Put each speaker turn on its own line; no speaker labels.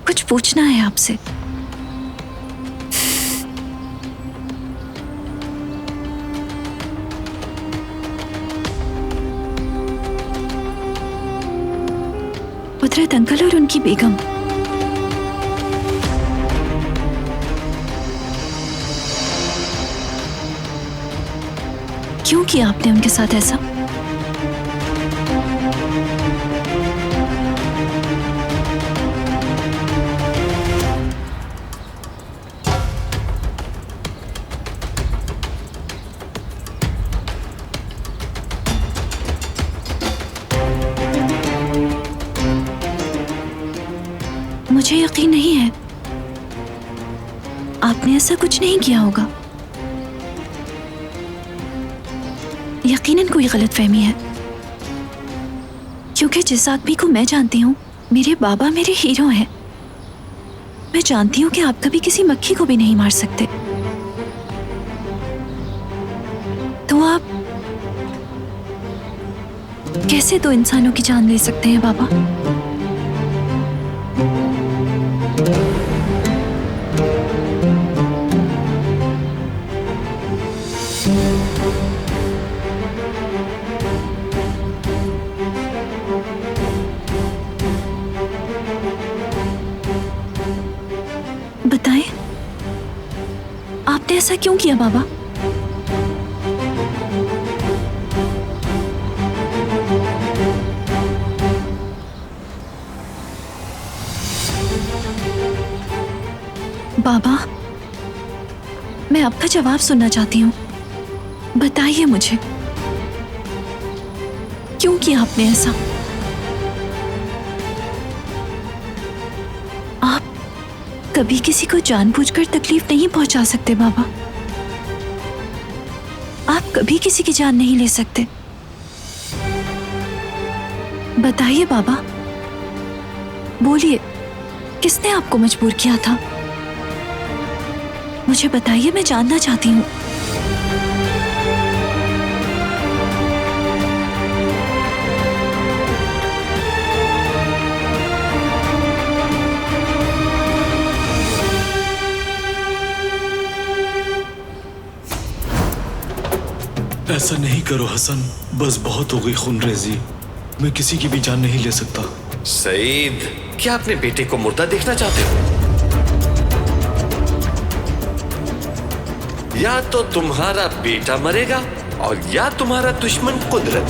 कुछ पूछना है आपसे। कुदरत अंकल और उनकी बेगम, क्यों किया आपने उनके साथ ऐसा? मुझे यकीन नहीं है, आपने ऐसा कुछ नहीं किया होगा। यकीनन कोई गलतफहमी है, क्योंकि जिस आदमी को मैं जानती हूँ, मेरे बाबा मेरे हीरो हैं। मैं जानती हूँ कि आप कभी किसी मक्खी को भी नहीं मार सकते। तो आप कैसे दो इंसानों की जान ले सकते हैं बाबा? बताएं, आपने ऐसा क्यों किया बाबा? बाबा, मैं आपका जवाब सुनना चाहती हूँ। बताइए मुझे, क्यों किया आपने ऐसा? आप कभी किसी को जानबूझकर तकलीफ नहीं पहुंचा सकते बाबा। आप कभी किसी की जान नहीं ले सकते। बताइए बाबा, बोलिए, किसने आपको मजबूर किया था? मुझे बताइए, मैं जानना चाहती हूँ।
ऐसा नहीं करो हसन, बस बहुत हो गई खूनरेजी। मैं किसी की भी जान नहीं ले सकता।
सईद, क्या अपने बेटे को मुर्दा देखना चाहते हो? या तो तुम्हारा बेटा मरेगा और या तुम्हारा दुश्मन कुदरत।